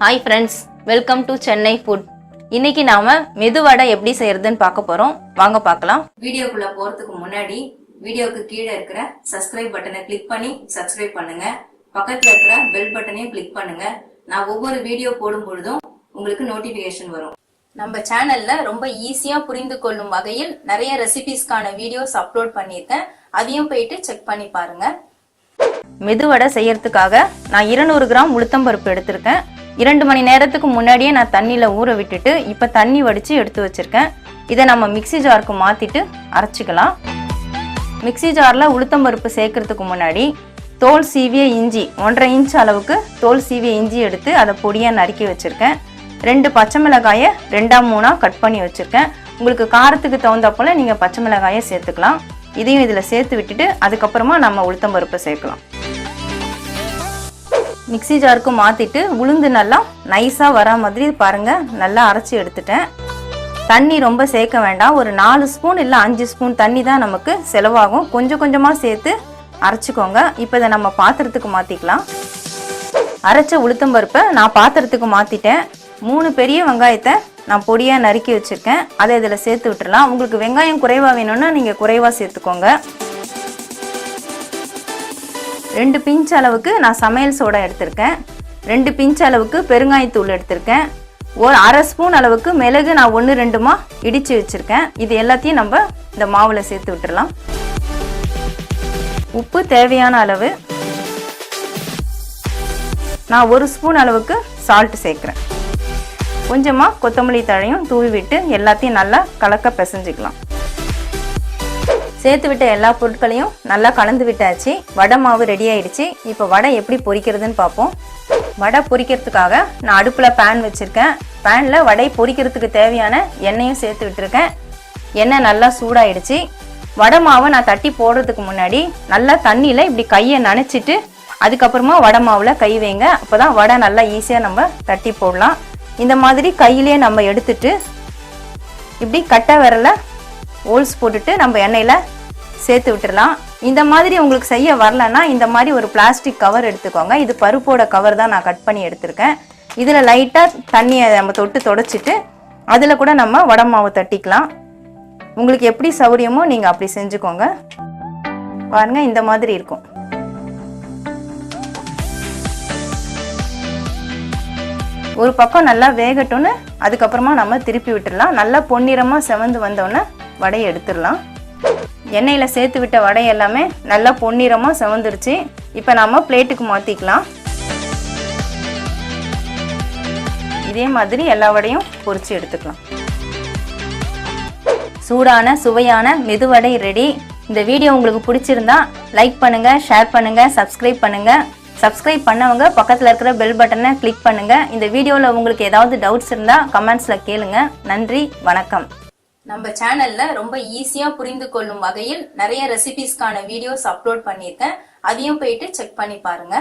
Hi friends, welcome to Chennai food. இன்னைக்கு நாம மெது வடை எப்படி செய்யறதுன்னு பார்க்க போறோம். வாங்க பார்க்கலாம். வீடியோக்குள்ள போறதுக்கு முன்னாடி வீடியோக்கு கீழே இருக்கிற subscribe பட்டனை கிளிக் பண்ணி subscribe பண்ணுங்க. பக்கத்துல இருக்கிற பெல் பட்டனையும் கிளிக் பண்ணுங்க. நான் ஒவ்வொரு வீடியோ போடும் பொழுதும் உங்களுக்கு நோட்டிபிகேஷன் வரும். நம்ம சேனல்ல ரொம்ப ஈஸியா புரிந்து கொள்ளும் வகையில் நிறைய ரெசிபீஸ்க்கான வீடியோஸ் அப்லோட் பண்ணிருக்கேன். அதையும் போயிட்டு செக் பண்ணி பாருங்க. மெது வடை செய்யறதுக்காக நான் 200 கிராம் உளுத்தம் பருப்பு எடுத்திருக்கேன். 2 மணி நேரத்துக்கு முன்னாடியே நான் தண்ணியில ஊற விட்டுட்டு இப்ப தண்ணி வடிச்சு எடுத்து வச்சிருக்கேன். இதை நம்ம மிக்ஸி ஜாருக்கு மாத்திட்டு அரைச்சிக்கலாம். மிக்ஸி ஜார்ல உளுத்தம் பருப்பு சேர்க்கறதுக்கு முன்னாடி தோல் சீவிய இஞ்சி 1.5 இன்ச் அளவுக்கு தோல் சீவிய இஞ்சி எடுத்து அதை பொடியா நறுக்கி வச்சிருக்கேன். 2 பச்சை மிளகாயை 2-3 கட் பண்ணி வச்சிருக்கேன். உங்களுக்கு காரத்துக்கு தகுந்த போல நீங்க பச்சை மிளகாயை சேர்த்துக்கலாம். இதையும் இதுல சேர்த்து விட்டுட்டு அதுக்கப்புறமா நம்ம உளுத்தம் பருப்பை சேர்க்கலாம். மிக்ஸி ஜாருக்கு மாத்திட்டு உளுந்து நல்லா நைஸா வர மாதிரி பாருங்க நல்லா அரைச்சி எடுத்துட்டேன். தண்ணி ரொம்ப சேர்க்க வேண்டாம். ஒரு 4 ஸ்பூன் இல்ல 5 ஸ்பூன் தண்ணி தான் நமக்கு செலவாகும். கொஞ்சம் கொஞ்சமா சேர்த்து அரைச்சுக்கோங்க. இப்போ இதை நம்ம பாத்திரத்துக்கு மாத்திக்கலாம். அரைச்ச உளுத்தம் பருப்பை நான் பாத்திரத்துக்கு மாத்திட்டேன். 3 பெரிய வெங்காயத்தை நான் பொடியா நறுக்கி வச்சிருக்கேன். அதை இதில் சேர்த்து விட்டுறலாம். உங்களுக்கு வெங்காயம் குறைவா வேணும்னா நீங்க குறைவா சேர்த்துக்கோங்க. 2 பிஞ்ச் அளவுக்கு நான் சமையல் சோடா எடுத்திருக்கேன். 2 பிஞ்ச் அளவுக்கு பெருங்காயத்தூள் எடுத்திருக்கேன். ஒரு 1/2 ஸ்பூன் அளவுக்கு மிளகு நான் 1-2மா இடிச்சு வச்சிருக்கேன். இது எல்லாத்தையும் நம்ம இந்த மாவுல சேர்த்து விட்டுறலாம். உப்பு தேவையான அளவு. நான் 1 ஸ்பூன் அளவுக்கு சால்ட் சேர்க்கிறேன். கொஞ்சமா கொத்தமல்லி தழையும் தூவி விட்டு எல்லாத்தையும் நல்லா கலக்க பிசைஞ்சுக்கலாம். சேர்த்து விட்ட எல்லா பொருட்களையும் நல்லா கலந்து விட்டாச்சு. வடை மாவு ரெடி ஆயிடுச்சு. இப்போ வடை எப்படி பொரிக்கிறதுன்னு பார்ப்போம். வடை பொரிக்கிறதுக்காக நான் அடுப்பில் பேன் வச்சுருக்கேன். பேனில் வடை பொரிக்கிறதுக்கு தேவையான எண்ணெயும் சேர்த்து விட்டுருக்கேன். எண்ணெய் நல்லா சூடாயிடுச்சு. வடை மாவை நான் தட்டி போடுறதுக்கு முன்னாடி நல்லா தண்ணியில் இப்படி கையை நனைச்சிட்டு அதுக்கப்புறமா வடை மாவில் கை வைங்க. அப்போ தான் வடை நல்லா ஈஸியாக நம்ம தட்டி போடலாம். இந்த மாதிரி கையிலே நம்ம எடுத்துட்டு இப்படி கட்டை விரல ஹோல்ஸ் போட்டுட்டு நம்ம எண்ணெயில் சேர்த்து விட்டுடலாம். இந்த மாதிரி உங்களுக்கு செய்ய வரலன்னா இந்த மாதிரி ஒரு பிளாஸ்டிக் கவர் எடுத்துக்கோங்க. இது பருப்போட கவர் தான் நான் கட் பண்ணி எடுத்திருக்கேன். இதில் லைட்டாக தண்ணியை நம்ம தொட்டு தொடச்சிட்டு அதில் கூட நம்ம வடை மாவு தட்டிக்கலாம். உங்களுக்கு எப்படி சௌரியமோ நீங்கள் அப்படி செஞ்சுக்கோங்க. பாருங்க இந்த மாதிரி இருக்கும். ஒரு பக்கம் நல்லா வேகட்டும்னு அதுக்கப்புறமா நம்ம திருப்பி விட்டுடலாம். நல்லா பொன்னிறமாக செவந்து வந்தோடனே வடையை எடுத்துடலாம். எண்ணெயில் சேர்த்து விட்ட வடை எல்லாமே நல்லா பொன்னிறமாக செவந்துருச்சு. இப்போ நம்ம பிளேட்டுக்கு மாற்றிக்கலாம். இதே மாதிரி எல்லா வடையும் பொரிச்சு எடுத்துக்கலாம். சூடான சுவையான மெது வடை ரெடி. இந்த வீடியோ உங்களுக்கு பிடிச்சிருந்தா லைக் பண்ணுங்க, ஷேர் பண்ணுங்க, சப்ஸ்கிரைப் பண்ணுங்க. சப்ஸ்கிரைப் பண்ணவங்க பக்கத்தில் இருக்கிற பெல் பட்டனை கிளிக் பண்ணுங்க. இந்த வீடியோவில் உங்களுக்கு ஏதாவது டவுட்ஸ் இருந்தால் கமெண்ட்ஸில் கேளுங்க. நன்றி, வணக்கம். நம்ம சேனல்ல ரொம்ப ஈஸியா புரிந்து கொள்ளும் வகையில் நிறைய ரெசிபீஸ்க்கான வீடியோஸ் அப்லோட் பண்ணியிருக்கேன். அதையும் போயிட்டு செக் பண்ணி பாருங்க.